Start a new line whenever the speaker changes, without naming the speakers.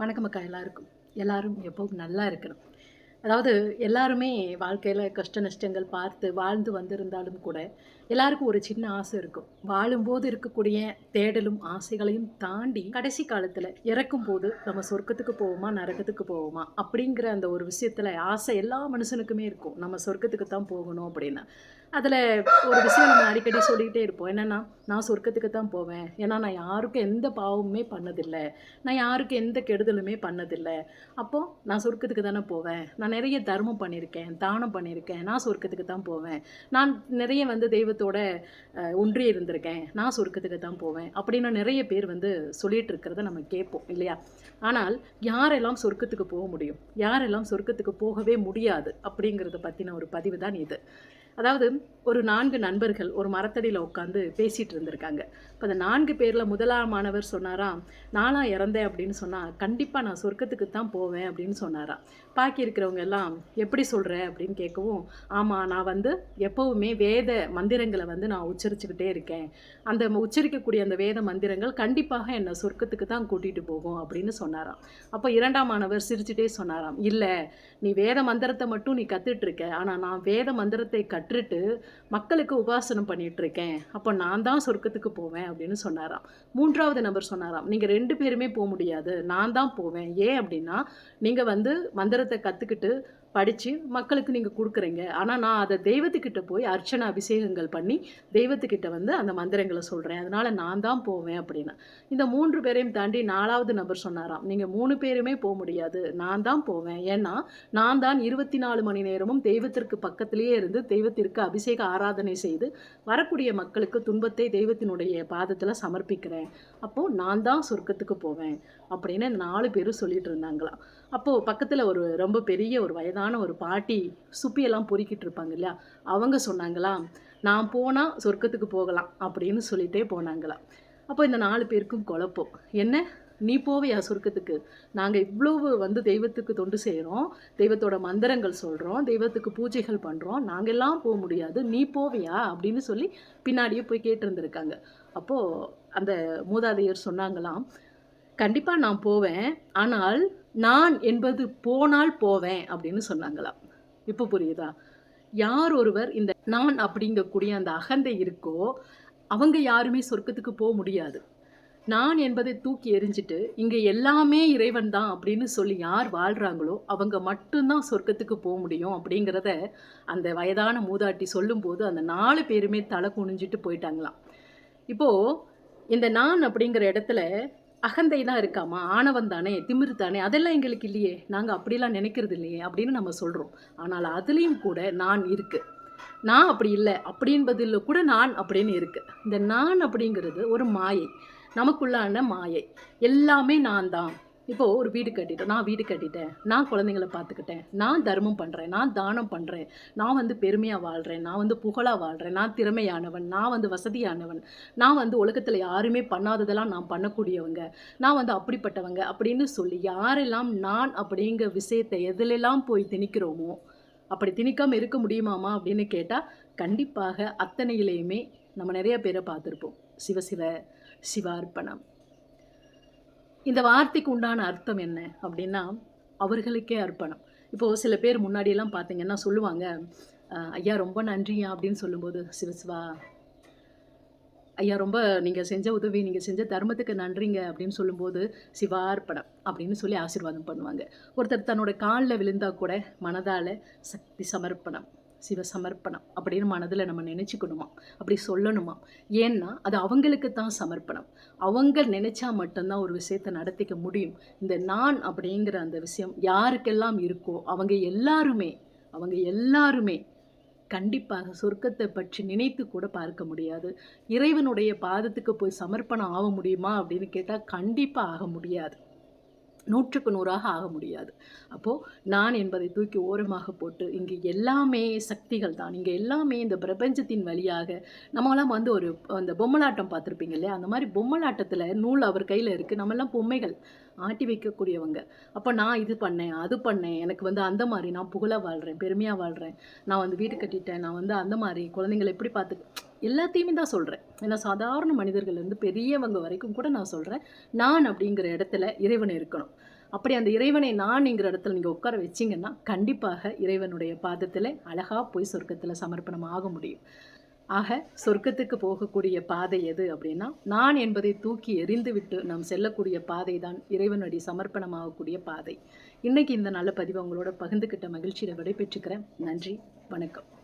வணக்கம் அக்கா. எல்லாரும் எப்பவும் நல்லா இருக்கணும். அதாவது எல்லாருமே வாழ்க்கையில கஷ்ட நஷ்டங்கள் பார்த்து வாழ்ந்து வந்திருந்தாலும் கூட, எல்லாருக்கும் ஒரு சின்ன ஆசை இருக்கும். வாழும்போது இருக்கக்கூடிய தேடலும், ஆசைகளையும் தாண்டி கடைசி காலத்துல இறக்கும்போது நம்ம சொர்க்கத்துக்கு போவோமா, நரகத்துக்கு போவோமா அப்படிங்கிற அந்த ஒரு விஷயத்துல ஆசை எல்லா மனுஷனுக்குமே இருக்கும். நம்ம சொர்க்கத்துக்கு தான் போகணும் அப்படின்னு. அதுல ஒரு விஷயம் நம்ம அடிக்கடி சொல்லிக்கிட்டே இருப்போம். என்னன்னா, நான் சொர்க்கத்துக்கு தான் போவேன். ஏன்னா நான் யாருக்கும் எந்த பாவமுமே பண்ணதில்ல. நான் யாருக்கும் எந்த கெடுதலுமே பண்ணதில்ல. அப்போ நான் சொர்க்கத்துக்கு தானே போவேன். நான் நிறைய தர்மம் பண்ணியிருக்கேன், தானம் பண்ணியிருக்கேன். நான் சொர்க்கத்துக்கு தான் போவேன். நான் நிறைய தெய்வத்தோட ஒன்றி இருந்திருக்கேன். நான் சொர்க்கத்துக்கு தான் போவேன். அப்படின்னு நிறைய பேர் சொல்லிட்டு இருக்கிறத நம்ம கேட்போம் இல்லையா? ஆனால் யாரெல்லாம் சொர்க்கத்துக்கு போக முடியும்? யாரெல்லாம் சொர்க்கத்துக்கு போகவே முடியாது? அப்படிங்கிறத பத்தின ஒரு பதிவு தான் இது. அதாவது ஒரு 4 நண்பர்கள் ஒரு மரத்தடியில உட்காந்து பேசிட்டு இருந்திருக்காங்க. இப்ப அந்த 4 பேர்ல முதலாமானவர் சொன்னாராம், "நானா இறந்தேன் அப்படின்னு சொன்னா, கண்டிப்பா நான் சொர்க்கத்துக்கு தான் போவேன்" அப்படின்னு சொன்னாராம். பாக்கி இருக்கிறவங்க எல்லாம், "எப்படி சொல்ற?" அப்படின்னு கேட்கவும், "ஆமா, நான் எப்பவுமே வேத மந்திரங்கள நான் உச்சரிச்சுக்கிட்டே இருக்கேன். அந்த உச்சரிக்கக்கூடிய அந்த வேத மந்திரங்கள் கண்டிப்பாக என்ன சொர்க்கத்துக்கு தான் கூட்டிட்டு போகும்" அப்படின்னு சொன்னாராம். அப்ப 2ஆம் மாணவர் சிரிச்சுட்டே சொன்னாராம், "இல்ல, நீ வேத மந்திரத்த மட்டும் நீ கத்துட்டு இருக்க. ஆனா நான் வேத மந்திரத்தை கற்றுட்டு மக்களுக்கு உபாசனம் பண்ணிட்டு இருக்கேன். அப்ப நான் தான் சொர்க்கத்துக்கு போவேன்" அப்படின்னு சொன்னாராம். 3வது நபர் சொன்னாராம், "நீங்க 2 பேருமே முடியாது. நான் தான் போவேன். ஏன் அப்படின்னா, நீங்க மந்திரத்த கத்துக்கிட்டு படிச்சு மக்களுக்கு நீங்க குடுக்குறீங்க. ஆனா நான் அத தெய்வத்துக்கிட்ட போய் அர்ச்சனை, அபிஷேகங்கள் பண்ணி தெய்வத்துக்கிட்ட அந்த மந்திரங்கள சொல்றேன். அதனால நான் தான் போவேன்" அப்படின்னு. இந்த 3 பேரையும் தாண்டி 4வது நபர் சொன்னாராம், "நீங்க 3 பேருமே முடியாது. நான் தான் போவேன். ஏன்னா, நான் தான் 24 மணி நேரமும் தெய்வத்திற்கு பக்கத்திலேயே இருந்து தெய்வத்திற்கு அபிஷேக ஆராதனை செய்து வரக்கூடிய மக்களுக்கு துன்பத்தை தெய்வத்தினுடைய பாதத்துல சமர்ப்பிக்கிறேன். அப்போ நான் தான் சொர்க்கத்துக்கு போவேன்" அப்படின்னு 4 பேரும் சொல்லிட்டு இருந்தாங்களாம். அப்போ பக்கத்துல ரொம்ப பெரிய ஒரு வயதான ஒரு பாட்டி சுப்பியெல்லாம் பொறுக்கிட்டு இருப்பாங்க இல்லையா? அவங்க சொன்னாங்களாம், "நான் போனா சொர்க்கத்துக்கு போகலாம்" அப்படின்னு சொல்லிட்டே போனாங்களாம். அப்போ இந்த 4 பேருக்கும் குழப்பம். "என்ன? நீ போவியா சொர்க்கத்துக்கு? நாங்க இவ்வளவு தெய்வத்துக்கு தொண்டு செய்றோம். தெய்வத்தோட மந்திரங்கள் சொல்றோம். தெய்வத்துக்கு பூஜைகள் பண்றோம். நாங்கெல்லாம் முடியாது. நீ போவியா?" அப்படின்னு சொல்லி பின்னாடியே போய் கேட்டிருந்திருக்காங்க. அப்போ அந்த மூதாதையர் சொன்னாங்களாம், "கண்டிப்பா நான் போவேன். ஆனால் நான் என்பது போனால் போவேன்" அப்படின்னு சொன்னாங்களாம். இப்ப புரியுதா? யார் ஒருவர் இந்த நான் அப்படிங்கக்கூடிய அந்த அகந்தை இருக்கோ, அவங்க யாருமே சொர்க்கத்துக்கு முடியாது. நான் என்பதை தூக்கி எறிஞ்சிட்டு, இங்க எல்லாமே இறைவன் தான் அப்படின்னு சொல்லி யார் வாழ்றாங்களோ, அவங்க மட்டும் தான் சொர்க்கத்துக்கு முடியும் அப்படிங்கிறத அந்த வயதான மூதாட்டி சொல்லும்போது, அந்த 4 பேருமே தலை குனிஞ்சிட்டு போயிட்டாங்களாம். இப்போ இந்த நான் அப்படிங்கிற இடத்துல அகந்தை தான் இருக்காமா? ஆணவம் தானே, திமிரு தானே, அதெல்லாம் எங்களுக்கு இல்லையே. நாங்க அப்படிலாம் நினைக்கிறது இல்லையே அப்படின்னு நம்ம சொல்றோம். ஆனால் அதிலயும் கூட நான் இருக்கு. நான் அப்படி இல்ல. அப்படின்பதில கூட நான் அப்படின்னு இருக்கு. இந்த நான் அப்படிங்கிறது ஒரு மாயை. நமக்குள்ளான மாயை. எல்லாமே நான் தான். இப்போ ஒரு வீடு கட்டிட்டோம். நான் வீடு கட்டிட்டேன். நான் குழந்தைங்கள பார்த்துக்கிட்டேன். நான் தர்மம் பண்றேன். நான் தானம் பண்றேன். நான் பெருமையா வாழ்றேன். நான் புகழா வாழ்றேன். நான் திறமையானவன். நான் வசதியானவன். நான் உலகத்துல யாருமே பண்ணாததெல்லாம் நான் பண்ணக்கூடியவங்க. நான் அப்படிப்பட்டவங்க அப்படின்னு சொல்லி யாரெல்லாம் நான் அப்படிங்கிற விஷயத்த எதுலெல்லாம் போய் திணிக்கிறோமோ, அப்படி திணிக்காம இருக்க முடியுமாமா அப்படின்னு கேட்டா, கண்டிப்பாக அத்தனையிலயுமே நம்ம நெறைய பேர பார்த்திருப்போம். சிவ சிவ, சிவார்ப்பணம். இந்த வார்த்தைக்கு உண்டான அர்த்தம் என்ன அப்படின்னா, அவர்களுக்கே அர்ப்பணம். இப்போ சில பேர் முன்னாடியெல்லாம் பார்த்தீங்கன்னா சொல்லுவாங்க, "ஐயா ரொம்ப நன்றியா" அப்படின்னு சொல்லும்போது, "சிவ சிவா, ஐயா ரொம்ப நீங்க செஞ்ச உதவி, நீங்க செஞ்ச தர்மத்துக்கு நன்றிங்க" அப்படின்னு சொல்லும்போது, "சிவார்ப்பணம்" அப்படின்னு சொல்லி ஆசீர்வாதம் பண்ணுவாங்க. ஒருத்தர் தன்னோட கால்ல விழுந்தா கூட மனதால "சக்தி சமர்ப்பணம், சிவ சமர்ப்பணம்" அப்படின்னு மனதுல நம்ம நெனச்சுக்கணுமாம். அப்படி சொல்லணுமாம். ஏன்னா, அது அவங்களுக்கு தான் சமர்ப்பணம். அவங்க நெனச்சா மட்டும் தான் ஒரு விஷயத்த நடத்திக்க முடியும். இந்த நான் அப்படிங்கிற அந்த விஷயம் யாருக்கெல்லாம் இருக்கோ, அவங்க எல்லாருமே கண்டிப்பாக சொர்க்கத்த பற்றி நினைத்து கூட பார்க்க முடியாது. இறைவனுடைய பாதத்துக்கு போய் சமர்ப்பணம் ஆக முடியுமா அப்படின்னு கேட்டா, கண்டிப்பா ஆக முடியாது. 100க்கு 100ஆக ஆக முடியாது. அப்போ நான் என்பதை தூக்கி ஓரமாக போட்டு, இங்கு எல்லாமே சக்திகள் தான். இங்க எல்லாமே இந்த பிரபஞ்சத்தின் வழியாக நம்மலாம் ஒரு அந்த பொம்மலாட்டம் பார்த்துருப்பீங்க இல்லையா? அந்த மாரி பொம்மலாட்டத்துல நூல் அவர் கையில இருக்கு. நம்மலாம் பொம்மைகள். ஆட்டி வைக்கக்கூடியவங்க. அப்ப நான் இது பண்ணேன், அது பண்ணேன். எனக்கு அந்த மாரி நான் புகழா வாழ்றேன், பெருமையா வாழ்றேன். நான் வீடு கட்டிட்டேன். நான் அந்த மாரி குழந்தைங்கள எப்படி எல்லாத்தையுமே தான் சொல்றேன். ஏன்னா சாதாரண மனிதர்கள்லேருந்து பெரியவங்க வரைக்கும் கூட நான் சொல்றேன். நான் அப்படிங்கிற இடத்துல இறைவன் இருக்கணும். அப்படி அந்த இறைவனை நான்ங்கிற இடத்துல நீங்க உட்கார வச்சீங்கன்னா, கண்டிப்பாக இறைவனுடைய பாதத்தில அழகா போய் சொர்க்கத்தில சமர்ப்பணம் ஆக முடியும். ஆக சொர்க்கத்துக்கு போகக்கூடிய பாதை எது அப்படின்னா, நான் என்பதை தூக்கி எறிந்துவிட்டு நாம் செல்லக்கூடிய பாதை தான் இறைவனடி சமர்ப்பணமாகக்கூடிய பாதை. இன்னைக்கு இந்த நல்ல பதிவ உங்களோட பகிர்ந்துக்கிட்ட மகிழ்ச்சியில விடைபெற்றுக்கிறேன். நன்றி, வணக்கம்.